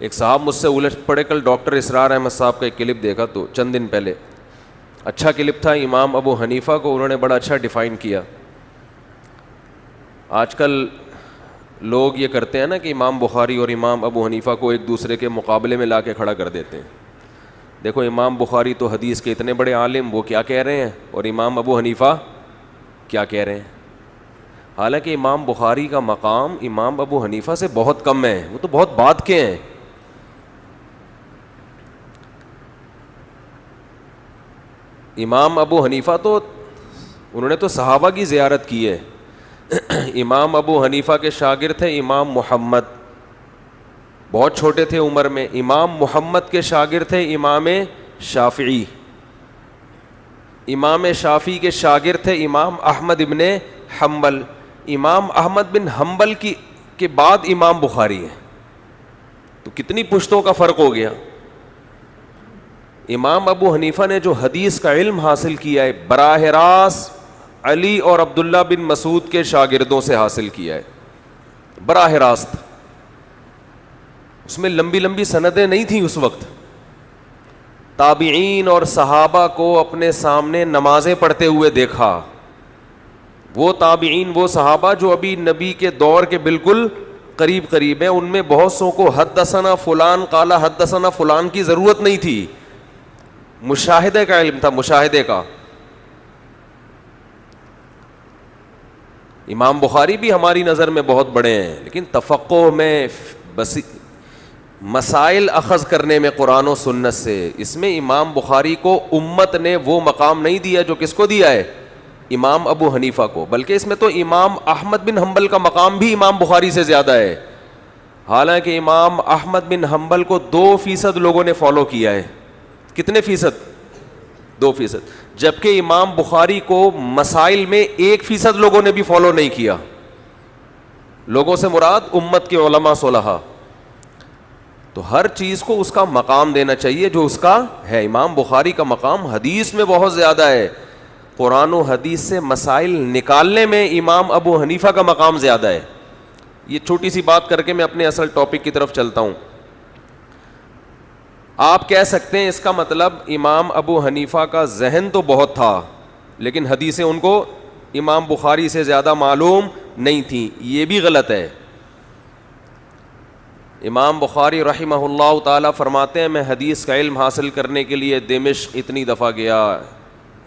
ایک صاحب مجھ سے الجھ پڑے. کل ڈاکٹر اسرار احمد صاحب کا ایک کلپ دیکھا تو چند دن پہلے, اچھا کلپ تھا. امام ابو حنیفہ کو انہوں نے بڑا اچھا ڈیفائن کیا. آج کل لوگ یہ کرتے ہیں نا کہ امام بخاری اور امام ابو حنیفہ کو ایک دوسرے کے مقابلے میں لا کے کھڑا کر دیتے ہیں. دیکھو امام بخاری تو حدیث کے اتنے بڑے عالم, وہ کیا کہہ رہے ہیں, اور امام ابو حنیفہ کیا کہہ رہے ہیں. حالانکہ امام بخاری کا مقام امام ابو حنیفہ سے بہت کم ہے, وہ تو بہت بعد کے ہیں. امام ابو حنیفہ تو انہوں نے تو صحابہ کی زیارت کی ہے. امام ابو حنیفہ کے شاگرد تھے امام محمد, بہت چھوٹے تھے عمر میں. امام محمد کے شاگرد تھے امام شافعی. امام شافعی کے شاگرد تھے امام احمد ابن حنبل. امام احمد بن حنبل کے بعد امام بخاری ہے. تو کتنی پشتوں کا فرق ہو گیا. امام ابو حنیفہ نے جو حدیث کا علم حاصل کیا ہے براہ راست علی اور عبداللہ بن مسعود کے شاگردوں سے حاصل کیا ہے, براہ راست. اس میں لمبی لمبی سندیں نہیں تھیں اس وقت. تابعین اور صحابہ کو اپنے سامنے نمازیں پڑھتے ہوئے دیکھا. وہ تابعین, وہ صحابہ جو ابھی نبی کے دور کے بالکل قریب قریب ہیں, ان میں بہت سو کو حدثنا فلان قال حدثنا فلان کی ضرورت نہیں تھی. مشاہدے کا علم تھا, مشاہدے کا. امام بخاری بھی ہماری نظر میں بہت بڑے ہیں, لیکن تفقہ میں مسائل اخذ کرنے میں قرآن و سنت سے, اس میں امام بخاری کو امت نے وہ مقام نہیں دیا جو کس کو دیا ہے, امام ابو حنیفہ کو. بلکہ اس میں تو امام احمد بن حنبل کا مقام بھی امام بخاری سے زیادہ ہے. حالانکہ امام احمد بن حنبل کو 2% لوگوں نے فالو کیا ہے. کتنے فیصد؟ 2%. جبکہ امام بخاری کو مسائل میں 1% لوگوں نے بھی فالو نہیں کیا. لوگوں سے مراد امت کے علماء صلحاء. تو ہر چیز کو اس کا مقام دینا چاہیے جو اس کا ہے. امام بخاری کا مقام حدیث میں بہت زیادہ ہے. قرآن و حدیث سے مسائل نکالنے میں امام ابو حنیفہ کا مقام زیادہ ہے. یہ چھوٹی سی بات کر کے میں اپنے اصل ٹاپک کی طرف چلتا ہوں. آپ کہہ سکتے ہیں اس کا مطلب امام ابو حنیفہ کا ذہن تو بہت تھا, لیکن حدیثیں ان کو امام بخاری سے زیادہ معلوم نہیں تھیں. یہ بھی غلط ہے. امام بخاری رحمہ اللہ تعالی فرماتے ہیں میں حدیث کا علم حاصل کرنے کے لیے دمشق اتنی دفعہ گیا,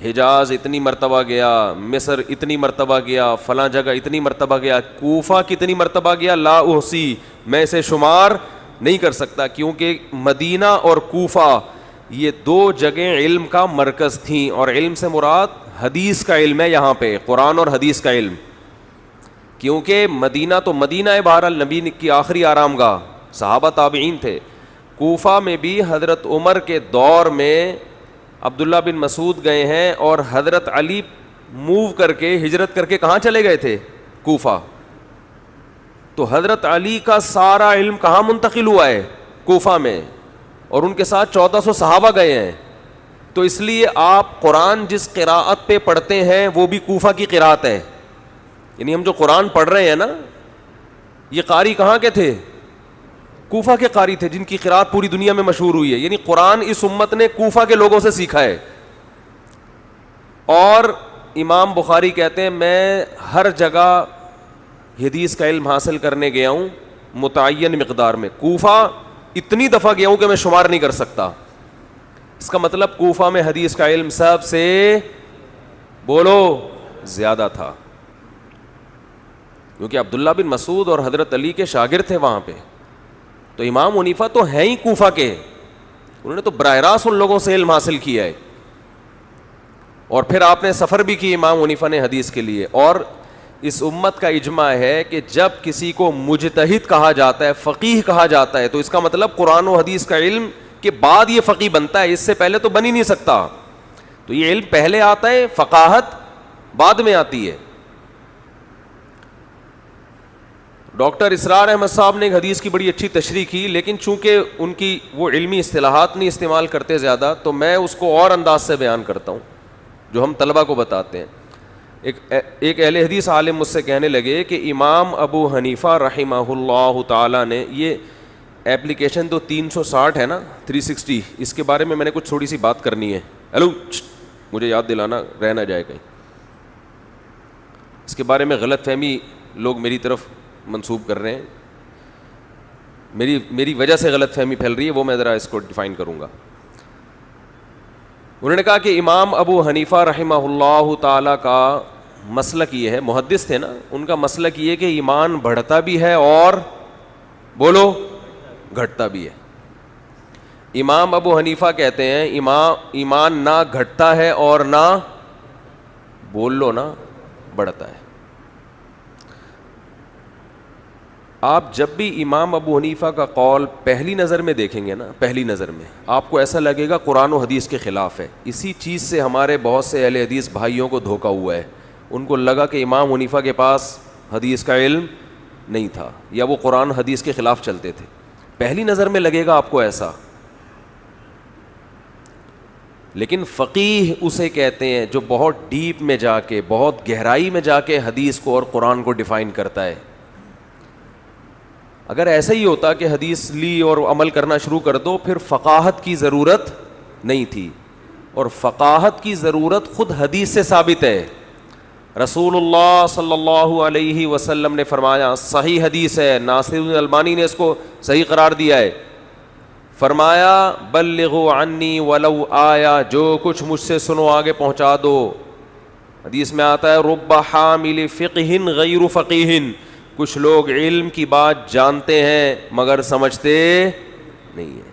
حجاز اتنی مرتبہ گیا, مصر اتنی مرتبہ گیا, فلاں جگہ اتنی مرتبہ گیا, کوفہ کتنی مرتبہ گیا, لا احصی, میں اسے شمار نہیں کر سکتا. کیونکہ مدینہ اور کوفہ یہ 2 جگہیں علم کا مرکز تھیں, اور علم سے مراد حدیث کا علم ہے یہاں پہ, قرآن اور حدیث کا علم. کیونکہ مدینہ تو مدینہ ہے بہرحال, نبی کی آخری آرام گاہ, صحابہ تابعین تھے. کوفہ میں بھی حضرت عمر کے دور میں عبداللہ بن مسعود گئے ہیں, اور حضرت علی موو کر کے ہجرت کر کے کہاں چلے گئے تھے, کوفہ. تو حضرت علی کا سارا علم کہاں منتقل ہوا ہے, کوفہ میں, اور ان کے ساتھ 1400 صحابہ گئے ہیں. تو اس لیے آپ قرآن جس قراءت پہ پڑھتے ہیں وہ بھی کوفہ کی قراءت ہے. یعنی ہم جو قرآن پڑھ رہے ہیں نا, یہ قاری کہاں کے تھے, کوفہ کے قاری تھے, جن کی قراءت پوری دنیا میں مشہور ہوئی ہے. یعنی قرآن اس امت نے کوفہ کے لوگوں سے سیکھا ہے. اور امام بخاری کہتے ہیں میں ہر جگہ حدیث کا علم حاصل کرنے گیا ہوں متعین مقدار میں. کوفہ اتنی دفعہ گیا ہوں کہ میں شمار نہیں کر سکتا. اس کا مطلب کوفہ میں حدیث کا علم سب سے بولو زیادہ تھا, کیونکہ عبداللہ بن مسعود اور حضرت علی کے شاگرد تھے وہاں پہ. تو امام حنیفہ تو ہیں ہی کوفہ کے, انہوں نے تو براہ راست ان لوگوں سے علم حاصل کیا ہے. اور پھر آپ نے سفر بھی کی امام حنیفہ نے حدیث کے لیے. اور اس امت کا اجماع ہے کہ جب کسی کو مجتہد کہا جاتا ہے, فقیہ کہا جاتا ہے, تو اس کا مطلب قرآن و حدیث کا علم کے بعد یہ فقیہ بنتا ہے, اس سے پہلے تو بن ہی نہیں سکتا. تو یہ علم پہلے آتا ہے, فقاہت بعد میں آتی ہے. ڈاکٹر اسرار احمد صاحب نے ایک حدیث کی بڑی اچھی تشریح کی, لیکن چونکہ ان کی وہ علمی اصطلاحات نہیں استعمال کرتے زیادہ, تو میں اس کو اور انداز سے بیان کرتا ہوں جو ہم طلبہ کو بتاتے ہیں. ایک اہل حدیث عالم مجھ سے کہنے لگے کہ امام ابو حنیفہ رحمہ اللہ تعالی نے, یہ ایپلیکیشن تو 360 ہے نا 360, اس کے بارے میں نے کچھ تھوڑی سی بات کرنی ہے. ہیلو, مجھے یاد دلانا رہ نہ جائے کہیں. اس کے بارے میں غلط فہمی لوگ میری طرف منسوب کر رہے ہیں, میری وجہ سے غلط فہمی پھیل رہی ہے, وہ میں ذرا اس کو ڈیفائن کروں گا. انہوں نے کہا کہ امام ابو حنیفہ رحمہ اللہ تعالیٰ کا مسلک یہ ہے, محدث تھے نا, ان کا مسلک یہ کہ ایمان بڑھتا بھی ہے اور بولو گھٹتا بھی ہے. امام ابو حنیفہ کہتے ہیں ایمان نہ گھٹتا ہے اور نہ بول لو نا بڑھتا ہے. آپ جب بھی امام ابو حنیفہ کا قول پہلی نظر میں دیکھیں گے نا, پہلی نظر میں آپ کو ایسا لگے گا قرآن و حدیث کے خلاف ہے. اسی چیز سے ہمارے بہت سے اہل حدیث بھائیوں کو دھوکا ہوا ہے. ان کو لگا کہ امام حنیفہ کے پاس حدیث کا علم نہیں تھا یا وہ قرآن حدیث کے خلاف چلتے تھے. پہلی نظر میں لگے گا آپ کو ایسا, لیکن فقیہ اسے کہتے ہیں جو بہت ڈیپ میں جا کے, بہت گہرائی میں جا کے حدیث کو اور قرآن کو ڈیفائن کرتا ہے. اگر ایسا ہی ہوتا کہ حدیث لی اور عمل کرنا شروع کر دو, پھر فقاہت کی ضرورت نہیں تھی. اور فقاہت کی ضرورت خود حدیث سے ثابت ہے. رسول اللہ صلی اللہ علیہ وسلم نے فرمایا, صحیح حدیث ہے, ناصر الالبانی نے اس کو صحیح قرار دیا ہے, فرمایا بلغوا عنی ولو آیا, جو کچھ مجھ سے سنو آگے پہنچا دو. حدیث میں آتا ہے رب حامل فقہ غیر فقیہ, کچھ لوگ علم کی بات جانتے ہیں مگر سمجھتے نہیں ہیں.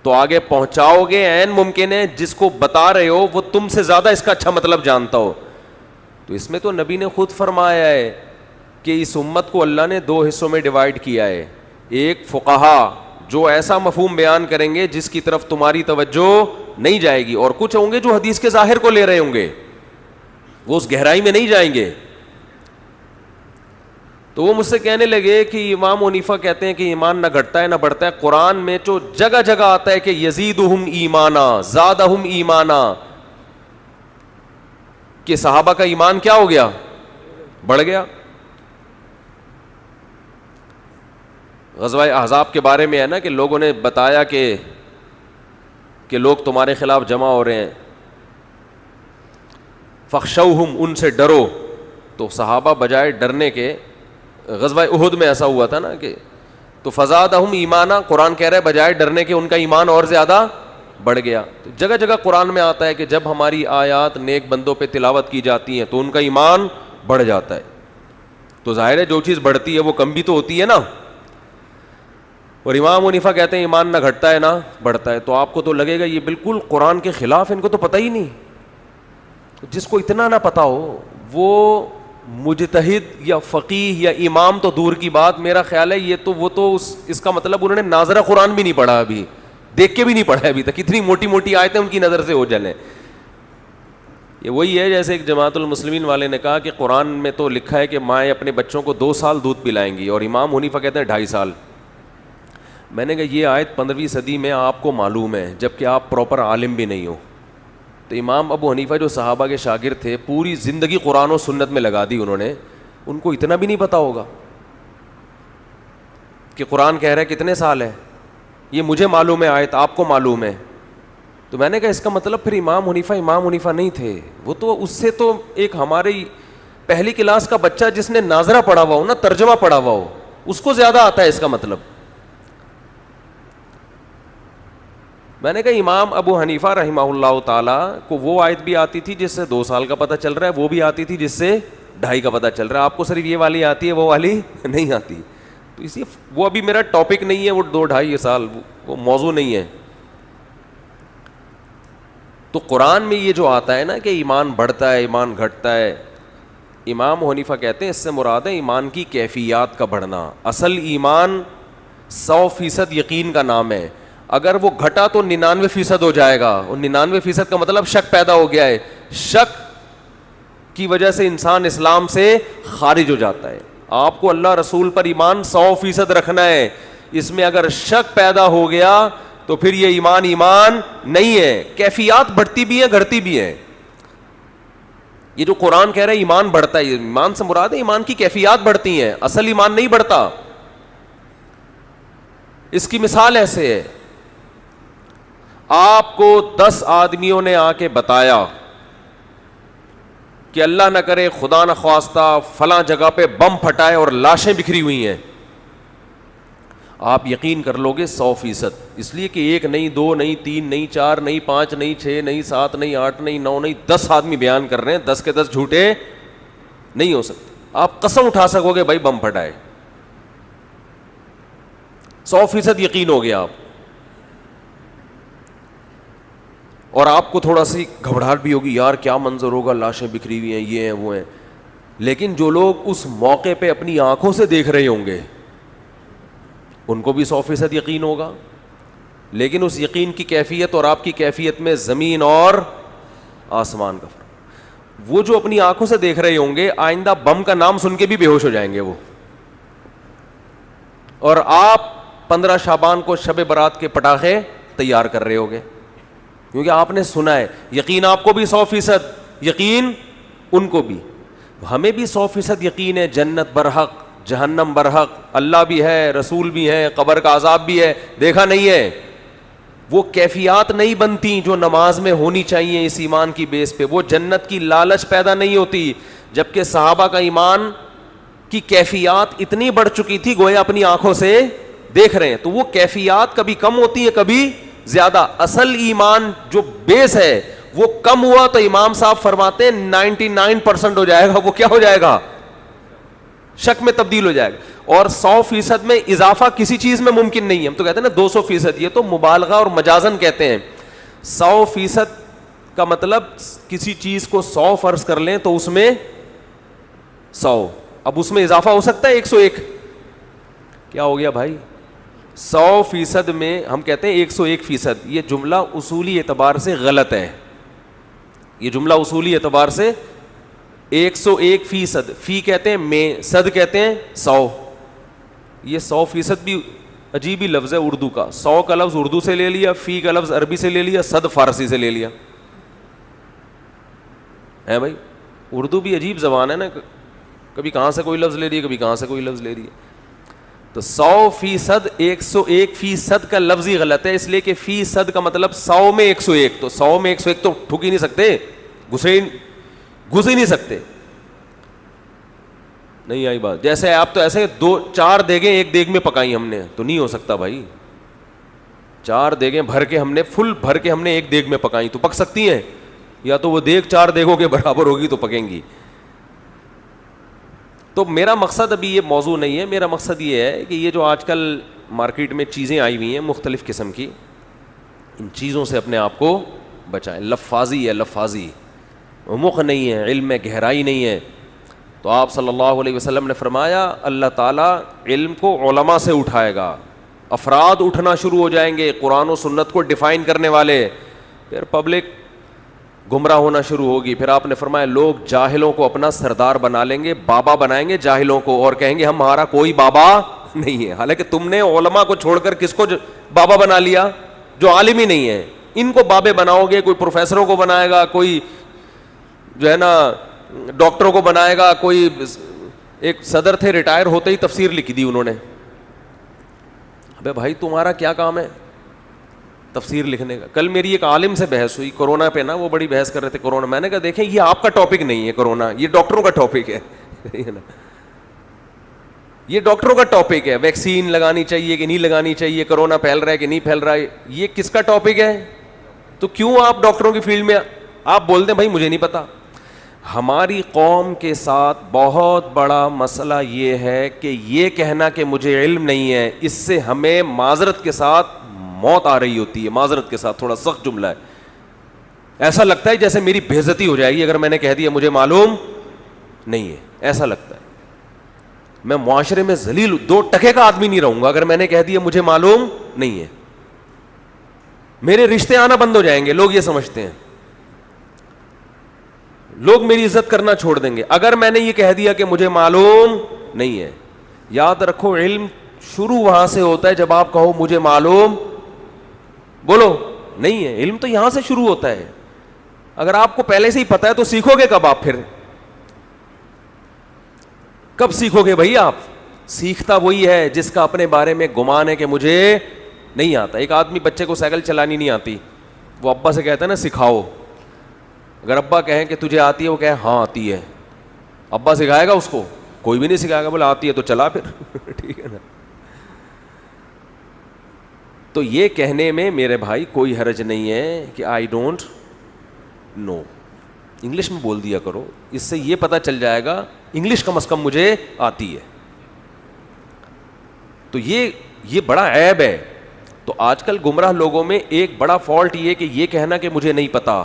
تو آگے پہنچاؤ گے, عین ممکن ہے جس کو بتا رہے ہو وہ تم سے زیادہ اس کا اچھا مطلب جانتا ہو. تو اس میں تو نبی نے خود فرمایا ہے کہ اس امت کو اللہ نے 2 حصوں میں ڈیوائڈ کیا ہے. ایک فقہا جو ایسا مفہوم بیان کریں گے جس کی طرف تمہاری توجہ نہیں جائے گی, اور کچھ ہوں گے جو حدیث کے ظاہر کو لے رہے ہوں گے, وہ اس گہرائی میں نہیں جائیں گے. تو وہ مجھ سے کہنے لگے کہ امام حنیفہ کہتے ہیں کہ ایمان نہ گھٹتا ہے نہ بڑھتا ہے. قرآن میں جو جگہ جگہ آتا ہے کہ یزیدہم ایمانا زادہم ایمانا, کہ صحابہ کا ایمان کیا ہو گیا, بڑھ گیا. غزوہ احزاب کے بارے میں ہے نا کہ لوگوں نے بتایا کہ لوگ تمہارے خلاف جمع ہو رہے ہیں, فخشوہم, ان سے ڈرو. تو صحابہ بجائے ڈرنے کے, غزوہ احد میں ایسا ہوا تھا نا کہ تو فزادہم ایمانا, قرآن کہہ رہا ہے بجائے ڈرنے کے ان کا ایمان اور زیادہ بڑھ گیا. تو جگہ جگہ قرآن میں آتا ہے کہ جب ہماری آیات نیک بندوں پہ تلاوت کی جاتی ہیں تو ان کا ایمان بڑھ جاتا ہے. تو ظاہر ہے جو چیز بڑھتی ہے وہ کم بھی تو ہوتی ہے نا. اور امام حنیفہ کہتے ہیں ایمان نہ گھٹتا ہے نہ بڑھتا ہے. تو آپ کو تو لگے گا یہ بالکل قرآن کے خلاف, ان کو تو پتہ ہی نہیں. جس کو اتنا نہ پتا ہو وہ مجتہد یا فقیہ یا امام تو دور کی بات, میرا خیال ہے یہ تو وہ تو اس کا مطلب انہوں نے ناظرہ قرآن بھی نہیں پڑھا, ابھی دیکھ کے بھی نہیں پڑھا ابھی تک. اتنی موٹی موٹی آیتیں ان کی نظر سے ہو جلیں. یہ وہی ہے جیسے ایک جماعت المسلمین والے نے کہا کہ قرآن میں تو لکھا ہے کہ مائیں اپنے بچوں کو 2 سال دودھ پلائیں گی, اور امام حنیفہ کہتے ہیں 2.5 سال. میں نے کہا یہ آیت 15ویں صدی میں آپ کو معلوم ہے جبکہ آپ پراپر عالم بھی نہیں ہو. تو امام ابو حنیفہ جو صحابہ کے شاگرد تھے, پوری زندگی قرآن و سنت میں لگا دی انہوں نے, ان کو اتنا بھی نہیں پتا ہوگا کہ قرآن کہہ رہا ہے کتنے سال ہے. یہ مجھے معلوم ہے آیت, آپ کو معلوم ہے. تو میں نے کہا اس کا مطلب پھر امام حنیفہ نہیں تھے, وہ تو اس سے تو ایک ہماری پہلی کلاس کا بچہ جس نے ناظرہ پڑھا ہوا ہو نا, ترجمہ پڑھا ہوا ہو, اس کو زیادہ آتا ہے اس کا مطلب. میں نے کہا امام ابو حنیفہ رحمہ اللہ تعالیٰ کو وہ آیت بھی آتی تھی جس سے 2 سال کا پتہ چل رہا ہے, وہ بھی آتی تھی جس سے 2.5 کا پتہ چل رہا ہے. آپ کو صرف یہ والی آتی ہے, وہ والی نہیں آتی. تو اسی وہ ابھی میرا ٹاپک نہیں ہے, وہ 2-2.5 سال وہ موضوع نہیں ہے. تو قرآن میں یہ جو آتا ہے نا کہ ایمان بڑھتا ہے ایمان گھٹتا ہے, امام حنیفہ کہتے ہیں اس سے مراد ہے ایمان کی کیفیات کا بڑھنا. اصل ایمان 100% یقین کا نام ہے. اگر وہ گھٹا تو 99% ہو جائے گا, اور 99% کا مطلب شک پیدا ہو گیا ہے. شک کی وجہ سے انسان اسلام سے خارج ہو جاتا ہے. آپ کو اللہ رسول پر ایمان 100% رکھنا ہے. اس میں اگر شک پیدا ہو گیا تو پھر یہ ایمان نہیں ہے. کیفیات بڑھتی بھی ہیں گھٹتی بھی ہیں. یہ جو قرآن کہہ رہا ہے ایمان بڑھتا ہے, ایمان سے مراد ہے ایمان کی کیفیات بڑھتی ہیں, اصل ایمان نہیں بڑھتا. اس کی مثال ایسے ہے، آپ کو 10 آدمیوں نے آ کے بتایا کہ اللہ نہ کرے خدا نہ خواستہ فلاں جگہ پہ بم پھٹائے اور لاشیں بکھری ہوئی ہیں، آپ یقین کر لو گے 100%، اس لیے کہ 1 نہیں 2 نہیں 3 نہیں 4 نہیں 5 نہیں 6 نہیں 7 نہیں 8 نہیں 9 نہیں 10 آدمی بیان کر رہے ہیں، 10 کے 10 جھوٹے نہیں ہو سکتے، آپ قسم اٹھا سکو گے بھائی بم پھٹائے، 100% یقین ہو گیا آپ، اور آپ کو تھوڑا سی گھبراہٹ بھی ہوگی، یار کیا منظر ہوگا، لاشیں بکھری ہوئی ہیں، یہ ہیں وہ ہیں، لیکن جو لوگ اس موقع پہ اپنی آنکھوں سے دیکھ رہے ہوں گے ان کو بھی 100% یقین ہوگا، لیکن اس یقین کی کیفیت اور آپ کی کیفیت میں زمین اور آسمان کا فرق۔ وہ جو اپنی آنکھوں سے دیکھ رہے ہوں گے آئندہ بم کا نام سن کے بھی بے ہوش ہو جائیں گے وہ، اور آپ 15 شعبان کو شب برات کے پٹاخے تیار کر رہے ہوگے، کیونکہ آپ نے سنا ہے۔ یقین آپ کو بھی 100%، یقین ان کو بھی، ہمیں بھی 100% یقین ہے جنت برحق، جہنم برحق، اللہ بھی ہے، رسول بھی ہے، قبر کا عذاب بھی ہے، دیکھا نہیں ہے۔ وہ کیفیات نہیں بنتی جو نماز میں ہونی چاہیے اس ایمان کی بیس پہ، وہ جنت کی لالچ پیدا نہیں ہوتی، جبکہ صحابہ کا ایمان کی کیفیات اتنی بڑھ چکی تھی گویا اپنی آنکھوں سے دیکھ رہے ہیں، تو وہ کیفیات کبھی کم ہوتی ہے کبھی زیادہ، اصل ایمان جو بیس ہے وہ کم ہوا تو امام صاحب فرماتے ہیں 99% ہو جائے گا، وہ کیا ہو جائے گا، شک میں تبدیل ہو جائے گا، اور 100% میں اضافہ کسی چیز میں ممکن نہیں ہے۔ ہم تو کہتے ہیں نا 200%، یہ تو مبالغہ اور مجازن کہتے ہیں۔ 100% کا مطلب کسی چیز کو 100 فرض کر لیں تو اس میں 100، اب اس میں اضافہ ہو سکتا ہے 101، کیا ہو گیا بھائی، 100% میں ہم کہتے ہیں 101%، یہ جملہ اصولی اعتبار سے غلط ہے، یہ جملہ اصولی اعتبار سے 101%، فی کہتے ہیں میں، صد کہتے ہیں 100، یہ 100% بھی عجیب ہی لفظ ہے اردو کا، 100 کا لفظ اردو سے لے لیا، فی کا لفظ عربی سے لے لیا، صد فارسی سے لے لیا ہے بھائی، اردو بھی عجیب زبان ہے نا، کبھی کہاں سے کوئی لفظ لے رہی ہے، کبھی کہاں سے کوئی لفظ لے رہی ہے، تو 100%، 101% کا لفظ ہی غلط ہے، اس لیے کہ فیصد کا مطلب 100 میں 101، تو 100 میں 101 تو ٹھک ہی نہیں سکتے، گھس ہی نہیں سکتے، نہیں آئی بات، جیسے آپ تو ایسے 4 دیگیں ایک دیگ میں پکائی ہم نے، تو نہیں ہو سکتا بھائی، 4 دیگیں بھر کے ہم نے، فل بھر کے ہم نے ایک دیگ میں پکائی تو پک سکتی ہیں، یا تو وہ دیگ 4 دیگوں کے برابر ہوگی تو پکیں گی۔ تو میرا مقصد ابھی یہ موضوع نہیں ہے، میرا مقصد یہ ہے کہ یہ جو آج کل مارکیٹ میں چیزیں آئی ہوئی ہیں مختلف قسم کی، ان چیزوں سے اپنے آپ کو بچائیں۔ لفاظی ہے، لفاظی، عمق نہیں ہے، علم میں گہرائی نہیں ہے۔ تو آپ صلی اللہ علیہ وسلم نے فرمایا اللہ تعالیٰ علم کو علماء سے اٹھائے گا، افراد اٹھنا شروع ہو جائیں گے قرآن و سنت کو ڈیفائن کرنے والے، پھر پبلک گمراہ ہونا شروع ہوگی۔ پھر آپ نے فرمایا لوگ جاہلوں کو اپنا سردار بنا لیں گے، بابا بنائیں گے جاہلوں کو، اور کہیں گے ہمارا کوئی بابا نہیں ہے، حالانکہ تم نے علماء کو چھوڑ کر کس کو بابا بنا لیا، جو عالم ہی نہیں ہے، ان کو بابے بناؤ گے، کوئی پروفیسروں کو بنائے گا، کوئی جو ہے نا ڈاکٹروں کو بنائے گا، کوئی ایک صدر تھے ریٹائر ہوتے ہی تفسیر لکھ دی انہوں نے، ابے بھائی تمہارا کیا کام ہے تفسیر لکھنے کا۔ کل میری ایک عالم سے بحث ہوئی کرونا پہ نا، وہ بڑی بحث کر رہے تھے کرونا، میں نے کہا دیکھیں یہ آپ کا ٹاپک نہیں ہے کرونا، یہ ڈاکٹروں کا ٹاپک ہے یہ ڈاکٹروں کا ٹاپک ہے، ویکسین لگانی چاہیے کہ نہیں لگانی چاہیے، کرونا پھیل رہا ہے کہ نہیں پھیل رہا ہے، یہ کس کا ٹاپک ہے؟ تو کیوں آپ ڈاکٹروں کی فیلڈ میں آپ بولتے ہیں بھائی مجھے نہیں پتا۔ ہماری قوم کے ساتھ بہت بڑا مسئلہ یہ ہے کہ یہ کہنا کہ مجھے علم نہیں ہے، اس سے ہمیں معذرت کے ساتھ موت آ رہی ہوتی ہے، معذرت کے ساتھ، تھوڑا سخت جملہ ہے، ایسا لگتا ہے جیسے میری بے عزتی ہو جائے گی اگر میں نے کہہ دیا مجھے معلوم نہیں ہے، ایسا لگتا ہے میں معاشرے میں ذلیل 2 ٹکے کا آدمی نہیں رہوں گا اگر میں نے کہہ دیا مجھے معلوم نہیں ہے، میرے رشتے آنا بند ہو جائیں گے، لوگ یہ سمجھتے ہیں، لوگ میری عزت کرنا چھوڑ دیں گے اگر میں نے یہ کہہ دیا کہ مجھے معلوم نہیں ہے۔ یاد رکھو علم شروع وہاں سے ہوتا ہے جب آپ کہو مجھے معلوم، بولو نہیں ہے، علم تو یہاں سے شروع ہوتا ہے، اگر آپ کو پہلے سے ہی پتا ہے تو سیکھو گے کب؟ آپ پھر کب سیکھو گے بھائی؟ آپ سیکھتا وہی ہے جس کا اپنے بارے میں گمان ہے کہ مجھے نہیں آتا. ایک آدمی بچے کو سائیکل چلانی نہیں آتی, وہ ابا سے کہتا ہے نا سکھاؤ. اگر ابا کہیں کہ تجھے آتی ہے, وہ کہے ہاں آتی ہے, ابا سکھائے گا اس کو؟ کوئی بھی نہیں سکھائے گا, بولا آتی ہے تو چلا پھر. ٹھیک ہے نا. تو یہ کہنے میں میرے بھائی کوئی حرج نہیں ہے کہ آئی ڈونٹ نو. انگلش میں بول دیا کرو, اس سے یہ پتہ چل جائے گا انگلش کم از کم مجھے آتی ہے. تو یہ بڑا عیب ہے. تو آج کل گمراہ لوگوں میں ایک بڑا فالٹ یہ کہ یہ کہنا کہ مجھے نہیں پتا,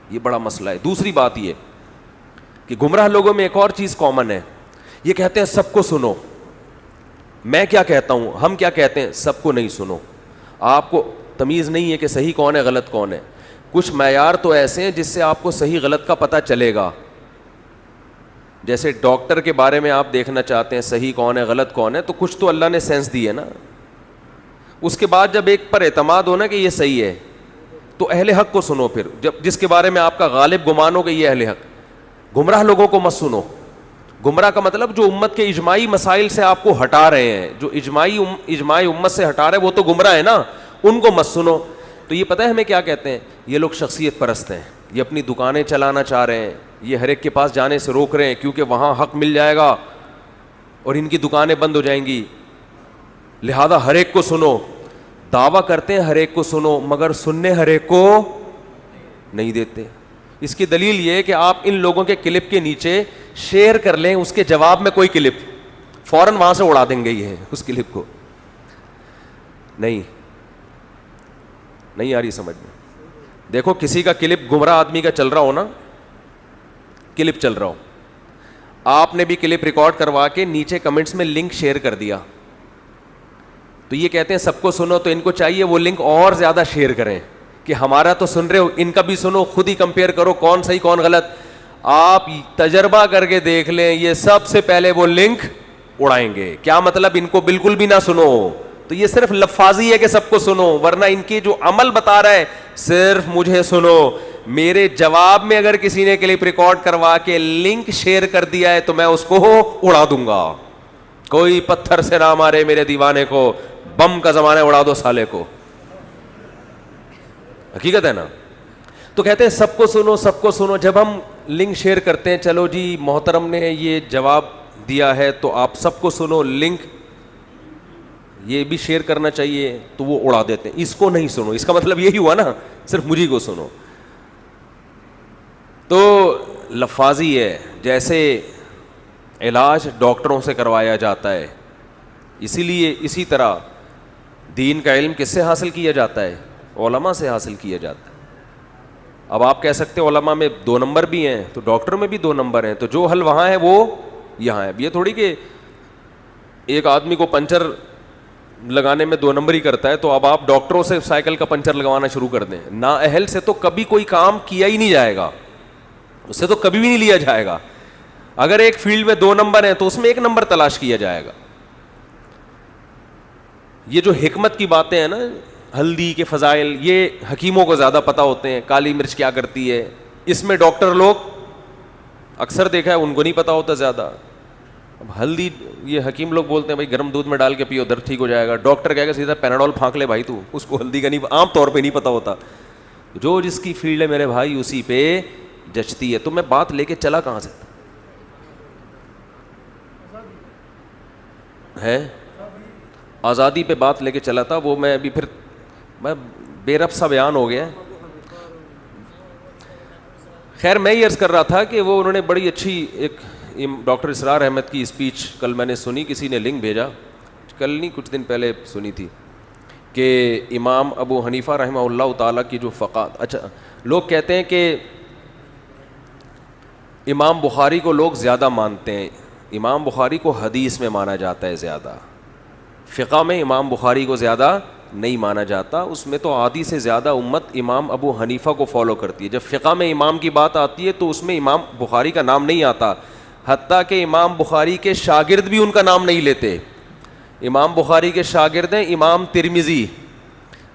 یہ بڑا مسئلہ ہے. دوسری بات یہ کہ گمراہ لوگوں میں ایک اور چیز کامن ہے, یہ کہتے ہیں سب کو سنو. میں کیا کہتا ہوں, ہم کیا کہتے ہیں, سب کو نہیں سنو. آپ کو تمیز نہیں ہے کہ صحیح کون ہے غلط کون ہے. کچھ معیار تو ایسے ہیں جس سے آپ کو صحیح غلط کا پتہ چلے گا. جیسے ڈاکٹر کے بارے میں آپ دیکھنا چاہتے ہیں صحیح کون ہے غلط کون ہے, تو کچھ تو اللہ نے سینس دی ہے نا. اس کے بعد جب ایک پر اعتماد ہونا کہ یہ صحیح ہے, تو اہل حق کو سنو. پھر جب جس کے بارے میں آپ کا غالب گمان ہو کہ یہ اہل حق. گمراہ لوگوں کو مت سنو. گمراہ کا مطلب جو امت کے اجماعی مسائل سے آپ کو ہٹا رہے ہیں, جو اجماعی امت سے ہٹا رہے ہیں, وہ تو گمراہ ہے نا, ان کو مت سنو. تو یہ پتہ ہے ہمیں کیا کہتے ہیں, یہ لوگ شخصیت پرست ہیں, یہ اپنی دکانیں چلانا چاہ رہے ہیں, یہ ہر ایک کے پاس جانے سے روک رہے ہیں کیونکہ وہاں حق مل جائے گا اور ان کی دکانیں بند ہو جائیں گی, لہذا ہر ایک کو سنو. دعویٰ کرتے ہیں ہر ایک کو سنو, مگر سننے ہر ایک کو نہیں دیتے. اس کی دلیل یہ ہے کہ آپ ان لوگوں کے کلپ کے نیچے شیئر کر لیں اس کے جواب میں کوئی کلپ, فوراً وہاں سے اڑا دیں گے یہ اس کلپ کو. نہیں آ رہی سمجھ میں. دیکھو کسی کا کلپ گمراہ آدمی کا چل رہا ہو نا, کلپ چل رہا ہو, آپ نے بھی کلپ ریکارڈ کروا کے نیچے کمنٹس میں لنک شیئر کر دیا, تو یہ کہتے ہیں سب کو سنو, تو ان کو چاہیے وہ لنک اور زیادہ شیئر کریں کہ ہمارا تو سن رہے ہو, ان کا بھی سنو, خود ہی کمپیئر کرو کون صحیح کون غلط. آپ تجربہ کر کے دیکھ لیں, یہ سب سے پہلے وہ لنک اڑائیں گے. کیا مطلب, ان کو بالکل بھی نہ سنو. تو یہ صرف لفاظی ہے کہ سب کو سنو, ورنہ ان کی جو عمل بتا رہا ہے صرف مجھے سنو. میرے جواب میں اگر کسی نے کلپ ریکارڈ کروا کے لنک شیئر کر دیا ہے تو میں اس کو اڑا دوں گا. کوئی پتھر سے نہ مارے میرے دیوانے کو, بم کا زمانہ اڑا دو سالے کو. حقیقت ہے نا. تو کہتے ہیں سب کو سنو سب کو سنو. جب ہم لنک شیئر کرتے ہیں, چلو جی محترم نے یہ جواب دیا ہے تو آپ سب کو سنو, لنک یہ بھی شیئر کرنا چاہیے, تو وہ اڑا دیتے ہیں, اس کو نہیں سنو. اس کا مطلب یہی ہوا نا, صرف مجھے کو سنو. تو لفاظی ہے. جیسے علاج ڈاکٹروں سے کروایا جاتا ہے, اسی لیے اسی طرح دین کا علم کس سے حاصل کیا جاتا ہے, علماء سے حاصل کیا جاتا ہے. اب آپ کہہ سکتے ہیں علماء میں 2 نمبر بھی ہیں, تو ڈاکٹروں میں بھی 2 نمبر ہیں, تو جو حل وہاں ہے وہ یہاں ہے. یہ تھوڑی کہ ایک آدمی کو پنچر لگانے میں 2 نمبر ہی کرتا ہے, تو اب آپ ڈاکٹروں سے سائیکل کا پنچر لگوانا شروع کر دیں. نااہل سے تو کبھی کوئی کام کیا ہی نہیں جائے گا, اس سے تو کبھی بھی نہیں لیا جائے گا. اگر ایک فیلڈ میں 2 نمبر ہیں تو اس میں 1 نمبر تلاش کیا جائے گا. یہ جو حکمت کی باتیں ہیں نا, ہلدی کے فضائل, یہ حکیموں کو زیادہ پتہ ہوتے ہیں. کالی مرچ کیا کرتی ہے, اس میں ڈاکٹر لوگ اکثر دیکھا ہے ان کو نہیں پتہ ہوتا زیادہ. اب ہلدی یہ حکیم لوگ بولتے ہیں بھائی گرم دودھ میں ڈال کے پیو, درد ٹھیک ہو جائے گا. ڈاکٹر کہے گا سیدھا پیناڈول پھانک لے بھائی تو, اس کو ہلدی کا نہیں, عام طور پہ نہیں پتہ ہوتا. جو جس کی فیلڈ ہے میرے بھائی اسی پہ جچتی ہے. تو میں بات لے کے چلا کہاں سے ہے, آزادی پہ بات لے کے چلا تھا. وہ میں ابھی پھر میں بے رب سا بیان ہو گیا. خیر میں یہ عرض کر رہا تھا کہ وہ انہوں نے بڑی اچھی ایک ڈاکٹر اسرار احمد کی اسپیچ کل میں نے سنی, کسی نے لنک بھیجا, کل نہیں کچھ دن پہلے سنی تھی, کہ امام ابو حنیفہ رحمہ اللہ تعالیٰ کی جو فقات. اچھا لوگ کہتے ہیں کہ امام بخاری کو لوگ زیادہ مانتے ہیں, امام بخاری کو حدیث میں مانا جاتا ہے زیادہ, فقہ میں امام بخاری کو زیادہ نہیں مانا جاتا. اس میں تو آدھی سے زیادہ امت امام ابو حنیفہ کو فالو کرتی ہے. جب فقہ میں امام کی بات آتی ہے تو اس میں امام بخاری کا نام نہیں آتا, حتیٰ کہ امام بخاری کے شاگرد بھی ان کا نام نہیں لیتے. امام بخاری کے شاگرد ہیں امام ترمذی.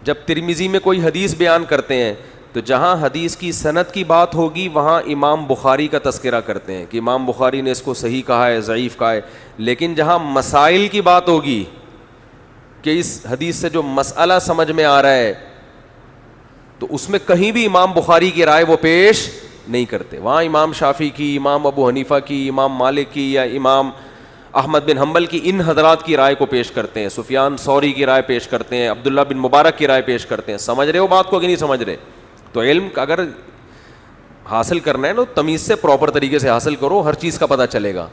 جب ترمذی میں کوئی حدیث بیان کرتے ہیں تو جہاں حدیث کی سند کی بات ہوگی وہاں امام بخاری کا تذکرہ کرتے ہیں کہ امام بخاری نے اس کو صحیح کہا ہے, ضعیف کہا ہے. لیکن جہاں مسائل کی بات ہوگی کہ اس حدیث سے جو مسئلہ سمجھ میں آ رہا ہے, تو اس میں کہیں بھی امام بخاری کی رائے وہ پیش نہیں کرتے. وہاں امام شافعی کی, امام ابو حنیفہ کی, امام مالک کی یا امام احمد بن حنبل کی, ان حضرات کی رائے کو پیش کرتے ہیں, سفیان ثوری کی رائے پیش کرتے ہیں, عبداللہ بن مبارک کی رائے پیش کرتے ہیں. سمجھ رہے ہو بات کو کہ نہیں سمجھ رہے؟ تو علم اگر حاصل کرنا ہے نا تمیز سے, پراپر طریقے سے حاصل کرو, ہر چیز کا پتہ چلے گا.